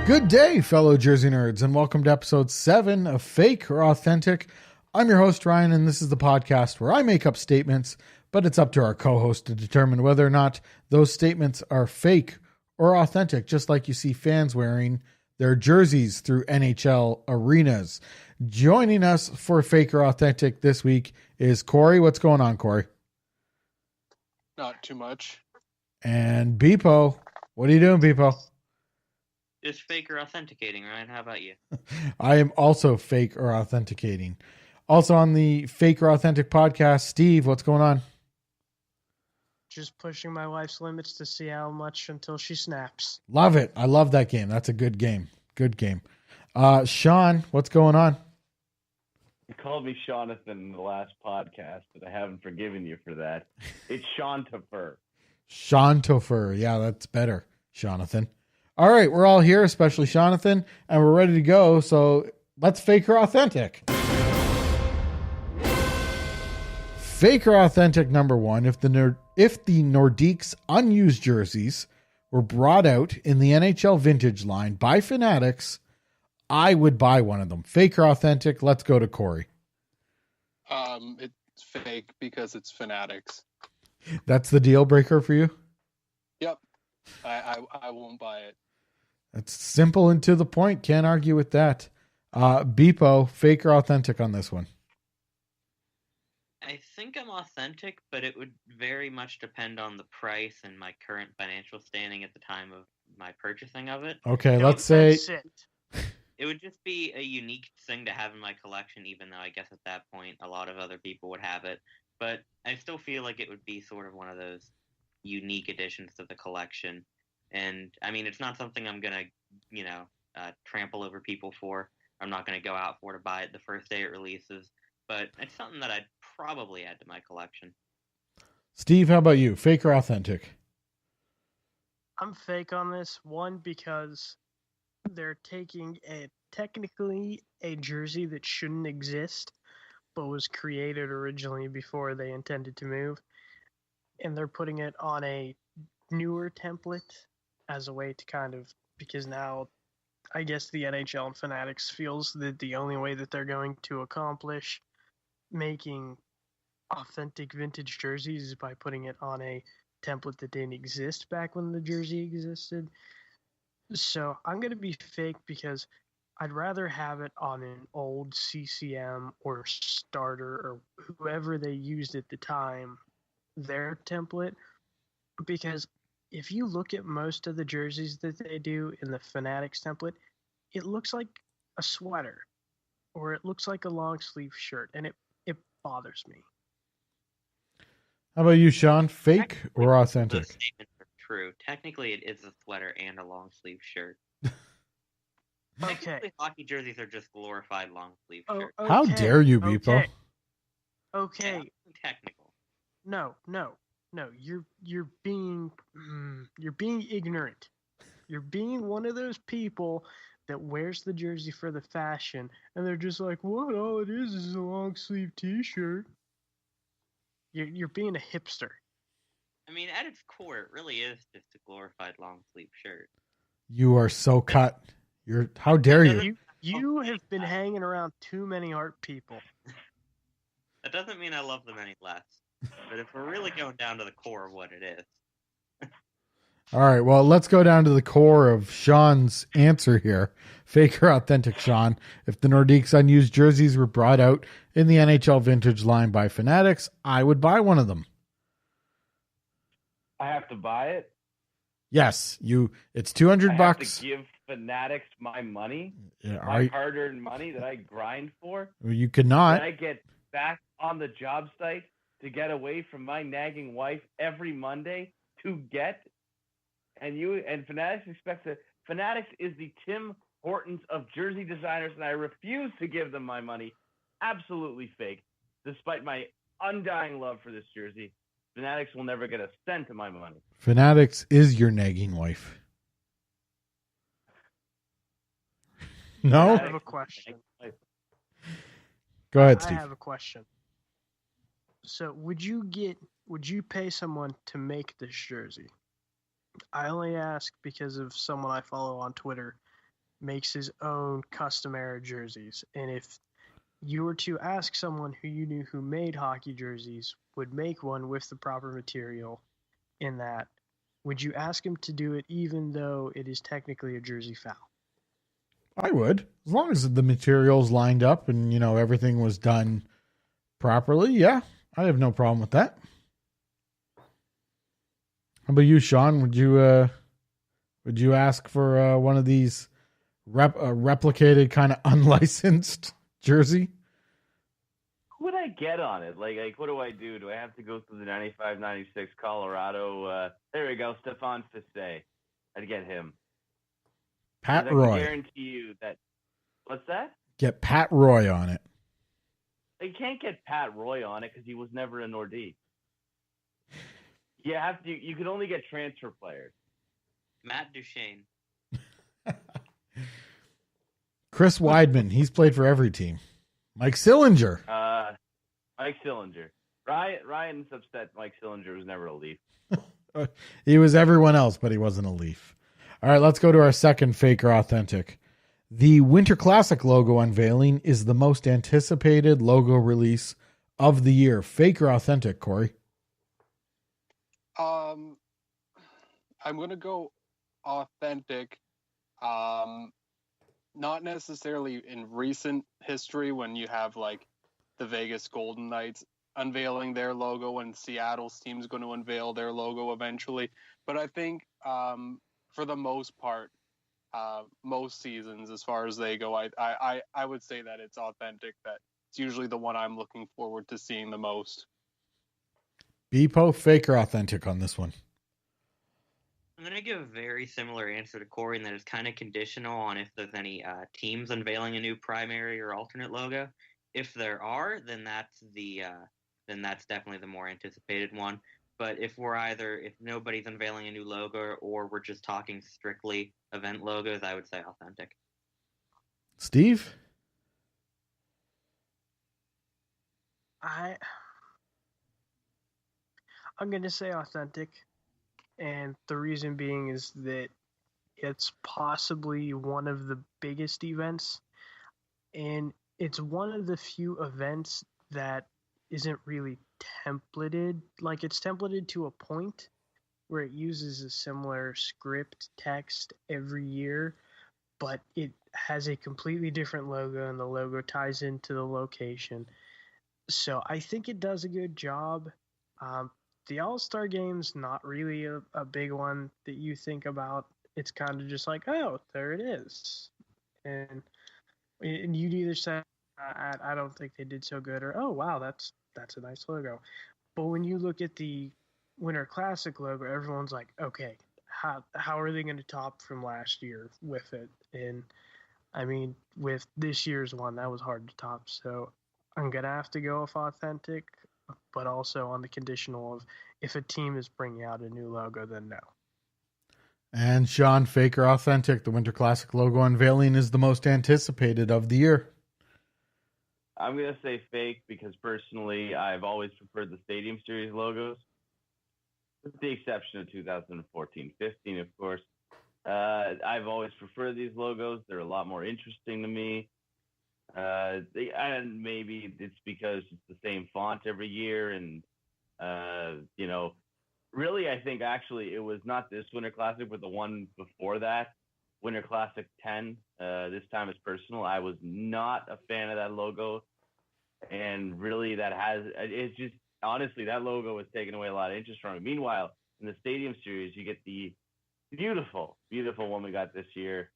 Good day, fellow Jersey nerds, and welcome to episode 7 of Fake or Authentic. I'm your host, Ryan, and this is the podcast where I make up statements, but it's up to our co-host to determine whether or not those statements are fake or authentic, just like you see fans wearing their jerseys through NHL arenas. Joining us for Fake or Authentic this week is Corey. What's going on, Corey? Not too much. And Beepo. What are you doing, Beepo? Just fake or authenticating, Ryan. How about you? I am also fake or authenticating. Also on the Fake or Authentic podcast, Steve, what's going on? Just pushing my wife's limits to see how much until she snaps. Love it. I love that game. That's a good game. Good game. Sean, what's going on? You called me Jonathan in the last podcast, but I haven't forgiven you for that. It's Sean Topher. Sean Topher. Yeah, that's better, Jonathan. All right, we're all here, especially Jonathan, and we're ready to go. So let's fake or authentic. Fake or authentic number 1. If the Nordiques unused jerseys were brought out in the NHL vintage line by Fanatics, I would buy one of them. Fake or authentic? Let's go to Corey. It's fake because it's Fanatics. That's the deal breaker for you? Yep. I won't buy it. That's simple and to the point. Can't argue with that. Beepo, fake or authentic on this one? I think I'm authentic, but it would very much depend on the price and my current financial standing at the time of my purchasing of it. Okay, let's say... It would just be a unique thing to have in my collection, even though I guess at that point a lot of other people would have it. But I still feel like it would be sort of one of those unique additions to the collection. And, I mean, it's not something I'm going to, trample over people for. I'm not going to go out for to buy it the first day it releases. But it's something that I'd probably add to my collection. Steve, how about you? Fake or authentic? I'm fake on this one because they're taking technically a jersey that shouldn't exist, but was created originally before they intended to move. And they're putting it on a newer template as a way to kind of, because now I guess the NHL and Fanatics feels that the only way that they're going to accomplish making authentic vintage jerseys is by putting it on a template that didn't exist back when the jersey existed. So I'm going to be fake because I'd rather have it on an old CCM or starter or whoever they used at the time, their template, because if you look at most of the jerseys that they do in the Fanatics template, it looks like a sweater or it looks like a long sleeve shirt, and it bothers me. How about you, Sean? Fake or authentic? Those statements are true. Technically, it is a sweater and a long sleeve shirt. Okay. Technically, hockey jerseys are just glorified long sleeve shirts. Okay. How dare you, Beepo? Okay. Yeah, technical. No, you're being ignorant. You're being one of those people that wears the jersey for the fashion, and they're just like, what? All it is a long sleeve T-shirt. You're being a hipster. I mean, at its core, it really is just a glorified long sleeve shirt. You are so cut. How dare you? You have been hanging around too many art people. That doesn't mean I love them any less. But if we're really going down to the core of what it is. All right, well, let's go down to the core of Sean's answer here. Fake or authentic, Sean? If the Nordiques unused jerseys were brought out in the NHL vintage line by Fanatics, I would buy one of them. I have to buy it? Yes, it's $200. I have to give Fanatics my money? Yeah, my hard-earned money that I grind for? You could not. That I get back on the job site to get away from my nagging wife every Monday to get, and Fanatics expects it. Fanatics is the Tim Hortons of jersey designers, and I refuse to give them my money. Absolutely fake. Despite my undying love for this jersey, Fanatics will never get a cent of my money. Fanatics is your nagging wife. No? I have a question. Go ahead, Steve. I have a question. So would you pay someone to make this jersey? I only ask because of someone I follow on Twitter makes his own custom era jerseys. And if you were to ask someone who you knew who made hockey jerseys would make one with the proper material in that, would you ask him to do it even though it is technically a jersey foul? I would, as long as the materials lined up and, everything was done properly. Yeah, I have no problem with that. How about you, Sean? Would you ask for one of these replicated kind of unlicensed jersey? Who would I get on it? Like, what do I do? Do I have to go through the 95-96 Colorado? There we go, Stefan Fisset. I'd get him. Pat I Roy. can guarantee you that. What's that? Get Pat Roy on it. You can't get Pat Roy on it because he was never a Nordique. You can only get transfer players. Matt Duchene. Chris Weidman. He's played for every team. Mike Sillinger. Mike Sillinger. Ryan's upset Mike Sillinger was never a Leaf. He was everyone else, but he wasn't a Leaf. All right, let's go to our second fake or authentic. The Winter Classic logo unveiling is the most anticipated logo release of the year. Fake or authentic, Corey? I'm going to go authentic. Not necessarily in recent history when you have like the Vegas Golden Knights unveiling their logo and Seattle's team's going to unveil their logo eventually. But I think for the most part, most seasons as far as they go, I would say that it's authentic. That it's usually the one I'm looking forward to seeing the most. Beepo, fake or authentic on this one? I'm going to give a very similar answer to Corey in that it's kind of conditional on if there's any teams unveiling a new primary or alternate logo. If there are, then that's definitely the more anticipated one. But if nobody's unveiling a new logo or we're just talking strictly event logos, I would say authentic. Steve? I'm going to say authentic. And the reason being is that it's possibly one of the biggest events. And it's one of the few events that isn't really templated. Like, it's templated to a point where it uses a similar script text every year, but it has a completely different logo, and the logo ties into the location. So I think it does a good job. The All-Star Game's not really a big one that you think about. It's kind of just like, oh, there it is. And you'd either say, I don't think they did so good, or, oh, wow, that's a nice logo. But when you look at the Winter Classic logo, everyone's like, okay, how are they going to top from last year with it? And, I mean, with this year's one, that was hard to top. So I'm going to have to go with authentic, but also on the conditional of if a team is bringing out a new logo, then no. And Sean, fake or authentic, the Winter Classic logo unveiling is the most anticipated of the year. I'm going to say fake because personally, I've always preferred the Stadium Series logos, with the exception of 2014-15, of course. I've always preferred these logos. They're a lot more interesting to me. And maybe it's because it's the same font every year. And, really, I think actually it was not this Winter Classic, but the one before that, Winter Classic 10. This time it's personal. I was not a fan of that logo. And really it's just, honestly, that logo has taken away a lot of interest from it. Meanwhile, in the Stadium Series, you get the beautiful, beautiful one we got this year.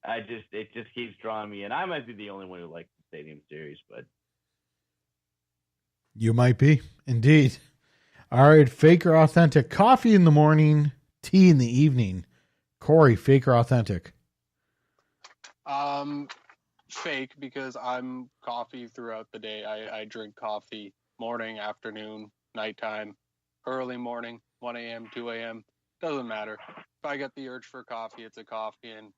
It just keeps drawing me in. I might be the only one who likes the Stadium Series, but you might be, indeed. All right, fake or authentic? Coffee in the morning, tea in the evening. Corey, fake or authentic? Fake, because I'm coffee throughout the day. I drink coffee morning, afternoon, nighttime, early morning, 1 a.m., 2 a.m. Doesn't matter. If I get the urge for coffee, it's a coffee, and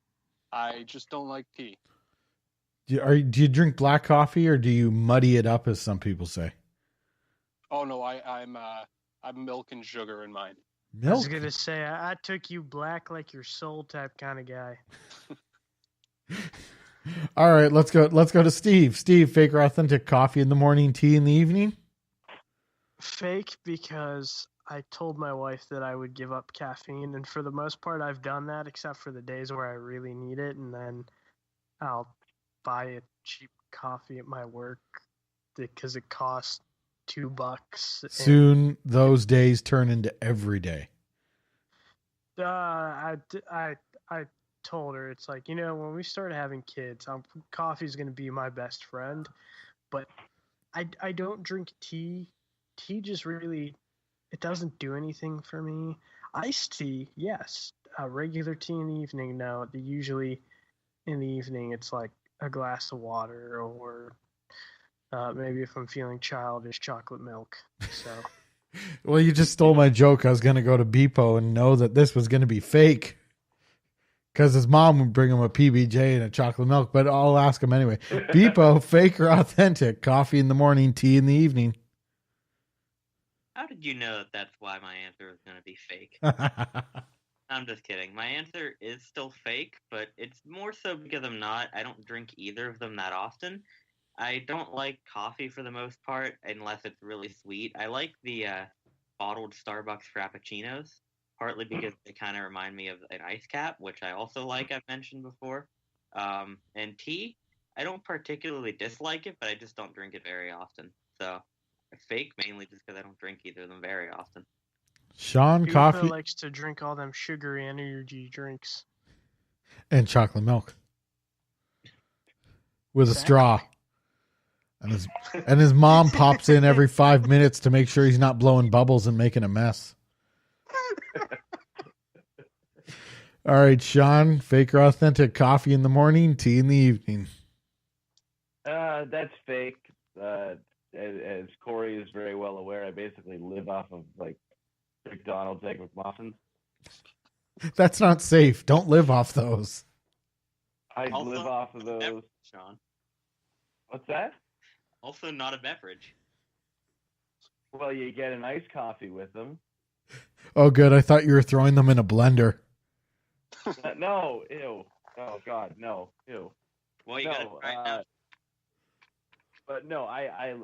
I just don't like tea. Do you drink black coffee, or do you muddy it up, as some people say? Oh no, I'm milk and sugar in mine. I was Milk. gonna say I took you black like your soul type kind of guy. All right, let's go to Steve. Steve, fake or authentic, coffee in the morning, tea in the evening? Fake, because I told my wife that I would give up caffeine, and for the most part I've done that, except for the days where I really need it, and then I'll buy a cheap coffee at my work because it costs $2. Soon those days turn into every day. I told her, it's like, when we start having kids, coffee's going to be my best friend, but I don't drink tea. Tea just really, it doesn't do anything for me. Iced tea, yes. Regular tea in the evening, no. Usually in the evening, it's like a glass of water, or maybe if I'm feeling childish, chocolate milk. So. Well, you just stole my joke. I was going to go to Beepo and know that this was going to be fake, because his mom would bring him a PBJ and a chocolate milk, but I'll ask him anyway. Beepo, fake or authentic, coffee in the morning, tea in the evening? How did you know that that's why my answer is going to be fake? I'm just kidding. My answer is still fake, but it's more so because I don't drink either of them that often. I don't like coffee for the most part, unless it's really sweet. I like the bottled Starbucks Frappuccinos, partly because they kind of remind me of an ice cap, which I also like, I've mentioned before. And tea, I don't particularly dislike it, but I just don't drink it very often. So, fake mainly just because I don't drink either of them very often. Sean, Beepo coffee likes to drink all them sugary energy drinks. and chocolate milk with a straw. And his mom pops in every 5 minutes to make sure he's not blowing bubbles and making a mess. All right, Sean, fake or authentic, coffee in the morning, tea in the evening? That's fake. As Corey is very well aware, I basically live off of like McDonald's Egg McMuffins. That's not safe. Don't live off those. I Also, live off of those. Sean. What's that? Also not a beverage. Well, you get an iced coffee with them. Oh, good. I thought you were throwing them in a blender. No, ew. Oh God, no, ew. Well, you gotta try it now. But no, I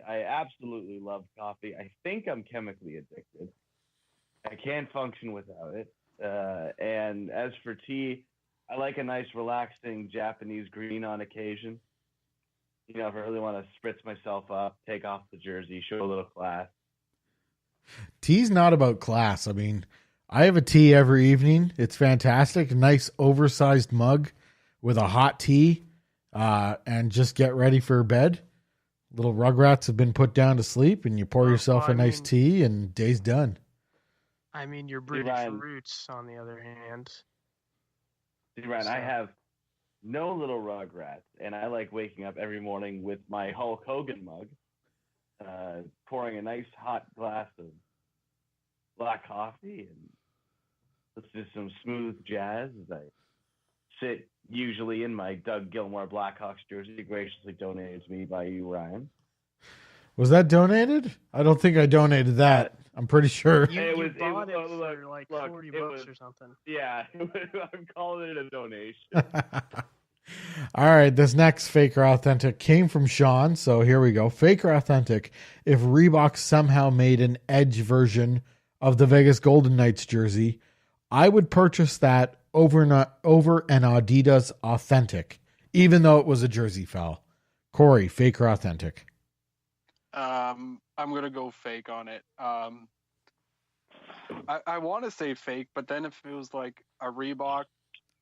absolutely love coffee. I think I'm chemically addicted. I can't function without it. And as for tea, I like a nice relaxing Japanese green on occasion. If I really want to spritz myself up, take off the jersey, show a little class. Tea's not about class. I mean, I have a tea every evening. It's fantastic. Nice oversized mug with a hot tea, and just get ready for bed. Little Rugrats have been put down to sleep, and you pour yourself a nice tea, and day's done. I mean, your British roots, on the other hand. Ryan, I have no little Rugrats, and I like waking up every morning with my Hulk Hogan mug, pouring a nice hot glass of black coffee, and let's do some smooth jazz as I sit usually in my Doug Gilmore Blackhawks jersey, graciously donated to me by you, Ryan. Was that donated? I don't think I donated that. I'm pretty sure. You bought it for like $40 or something. Yeah, I'm calling it a donation. All right, this next fake or authentic came from Sean, so here we go. Fake or authentic, if Reebok somehow made an Edge version of the Vegas Golden Knights jersey, I would purchase that over an Adidas authentic, even though it was a jersey foul. Corey, fake or authentic? I'm gonna go fake on it. I want to say fake, but then if it was like a Reebok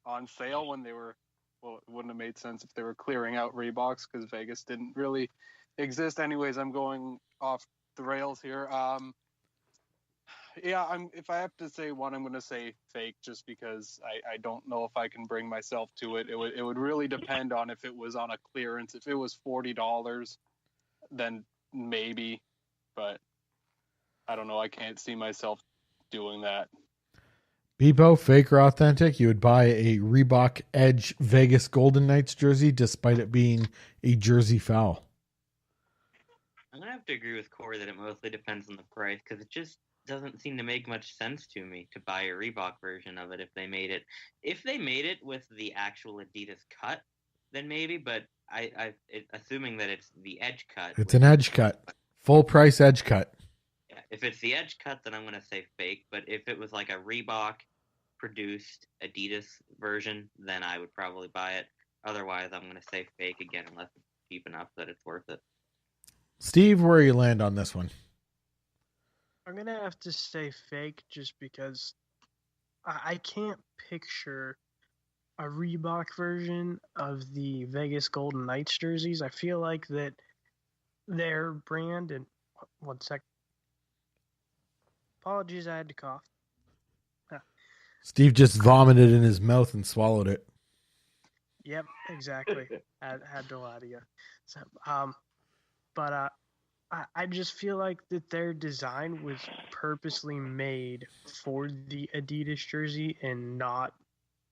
on sale when they were, well, it wouldn't have made sense if they were clearing out Reeboks because Vegas didn't really exist. Anyways, I'm going off the rails here. If I have to say one, I'm going to say fake, just because I don't know if I can bring myself to it. It would really depend on if it was on a clearance. If it was $40, then maybe, but I don't know. I can't see myself doing that. Beepo, fake or authentic, you would buy a Reebok Edge Vegas Golden Knights jersey despite it being a jersey foul. I'm gonna have to agree with Corey that it mostly depends on the price because it just doesn't seem to make much sense to me to buy a Reebok version of it if they made it with the actual Adidas cut, then maybe. But assuming that it's the edge cut, It's an edge cut, full price edge cut. yeah, if it's the edge cut, then I'm gonna say fake. But if it was like a Reebok produced Adidas version, then I would probably buy it. Otherwise, I'm gonna say fake again unless it's cheap enough that it's worth it. Steve, where you land on this one? I'm gonna have to say fake just because I can't picture a Reebok version of the Vegas Golden Knights jerseys. I feel like that their brand and one sec. Apologies, I had to cough. Steve just vomited in his mouth and swallowed it. Yep, exactly. had to lie to you. So, but I just feel like that their design was purposely made for the Adidas jersey and not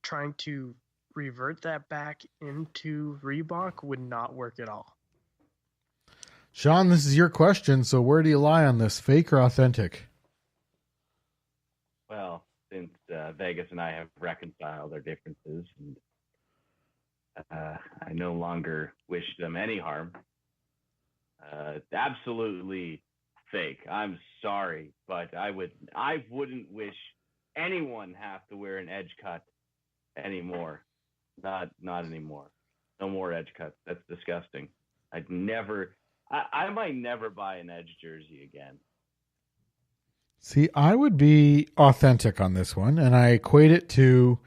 trying to revert that back into Reebok would not work at all. Sean, this is your question. So where do you lie on this, fake or authentic? Well, since Vegas and I have reconciled our differences, and I no longer wish them any harm. Absolutely fake. I'm sorry, but I wouldn't wish anyone have to wear an edge cut anymore. Not anymore. No more edge cuts. That's disgusting. I might never buy an edge jersey again. See, I would be authentic on this one, and I equate it to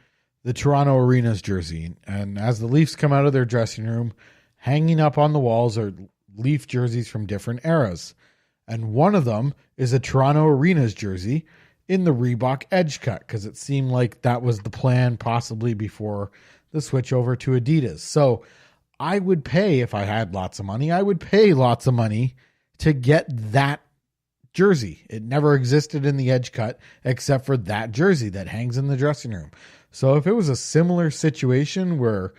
the Toronto Arena's jersey. And as the Leafs come out of their dressing room, hanging up on the walls are Leaf jerseys from different eras. And one of them is a Toronto Arena's jersey in the Reebok edge cut, because it seemed like that was the plan possibly before the switch over to Adidas. So I would pay, if I had lots of money, I would pay lots of money to get that jersey. It never existed in the edge cut except for that jersey that hangs in the dressing room. So if it was a similar situation where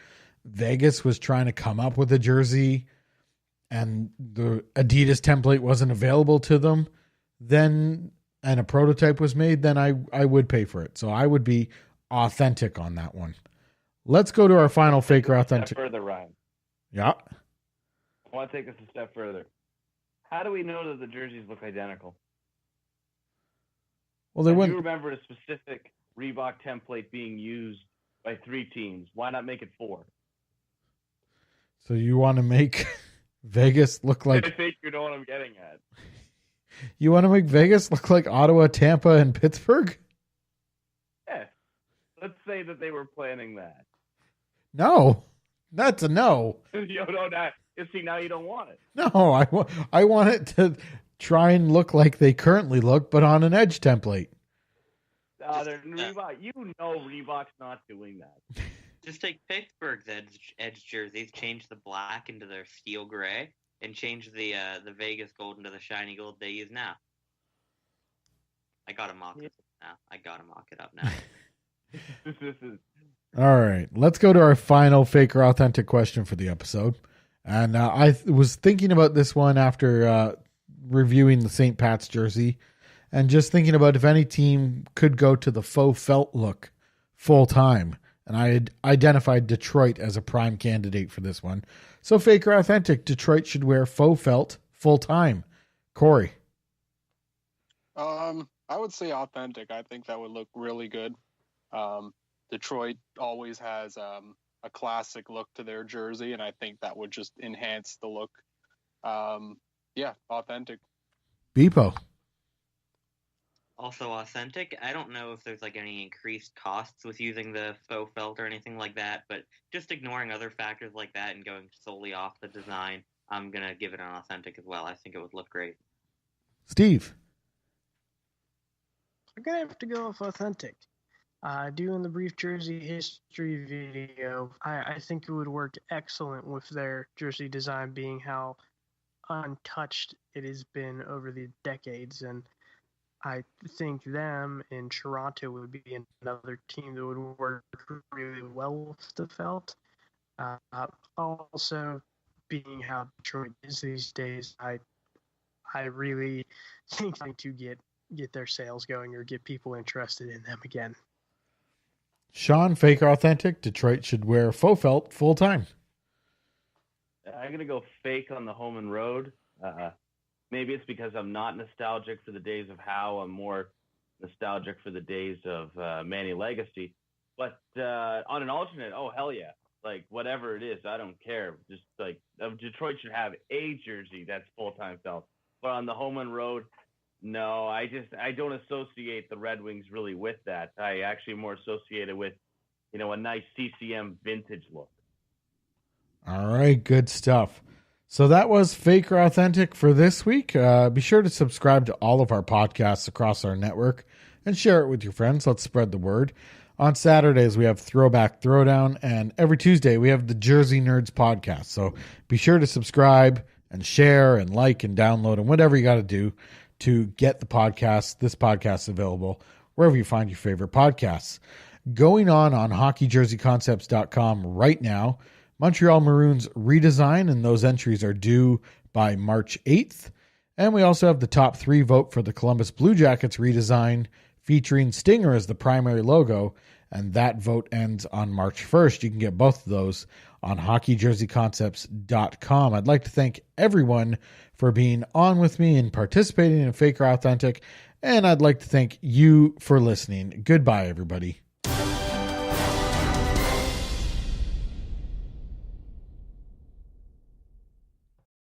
Vegas was trying to come up with a jersey and the Adidas template wasn't available to them, then and a prototype was made, then I would pay for it. So I would be authentic on that one. Let's go to our final fake or authentic. Further, Ryan. Yeah. I want to take this a step further. How do we know that the jerseys look identical? Well, they If wouldn't. you remember a specific Reebok template being used by 3 teams. Why not make it 4? So you want to make Vegas look I like think you know what I'm getting at. you want to make Vegas look like Ottawa, Tampa, and Pittsburgh? Yeah. Let's say that they were planning that. No, that's a no. You don't know. See, now you don't want it. No, I want it to try and look like they currently look, but on an edge template. Reebok. You know Reebok's not doing that. Just take Pittsburgh's edge jerseys, change the black into their steel gray, and change the Vegas gold into the shiny gold they use now. I gotta mock it now. I gotta mock it up now. This is All right, let's go to our final fake or authentic question for the episode. And I was thinking about this one after reviewing the St. Pat's jersey and just thinking about if any team could go to the faux felt look full time. And I had identified Detroit as a prime candidate for this one. So fake or authentic, Detroit should wear faux felt full time. Corey. I would say authentic. I think that would look really good. Detroit always has a classic look to their jersey, and I think that would just enhance the look. Yeah, authentic. Beepo. Also authentic. I don't know if there's like any increased costs with using the faux felt or anything like that, but just ignoring other factors like that and going solely off the design, I'm gonna give it an authentic as well. I think it would look great. Steve. I'm gonna have to go with authentic. Doing the brief jersey history video, I think it would work excellent with their jersey design being how untouched it has been over the decades, and I think them in Toronto would be another team that would work really well with the felt. Also, being how Detroit is these days, I I really think to get their sales going or get people interested in them again. Sean, fake or authentic? Detroit should wear faux felt full time. I'm going to go fake on the home and road. Maybe it's because I'm not nostalgic for the days of Howe. I'm more nostalgic for the days of Manny Legacy. But on an alternate, oh, hell yeah. Like, whatever it is, I don't care. Just like Detroit should have a jersey that's full-time felt. But on the home and road, no, I don't associate the Red Wings really with that. I actually more associate it with, a nice CCM vintage look. All right, good stuff. So that was Fake or Authentic for this week. Be sure to subscribe to all of our podcasts across our network and share it with your friends. Let's spread the word. On Saturdays, we have Throwback Throwdown, and every Tuesday, we have the Jersey Nerds podcast. So be sure to subscribe and share and like and download and whatever you got to do to get the podcast. This podcast is available wherever you find your favorite podcasts. Going on hockeyjerseyconcepts.com right now, Montreal Maroons redesign, and those entries are due by March 8th. And we also have the top 3 vote for the Columbus Blue Jackets redesign, featuring Stinger as the primary logo, and that vote ends on March 1st. You can get both of those on hockeyjerseyconcepts.com. I'd like to thank everyone for being on with me and participating in Fake or Authentic, and I'd like to thank you for listening. Goodbye, everybody.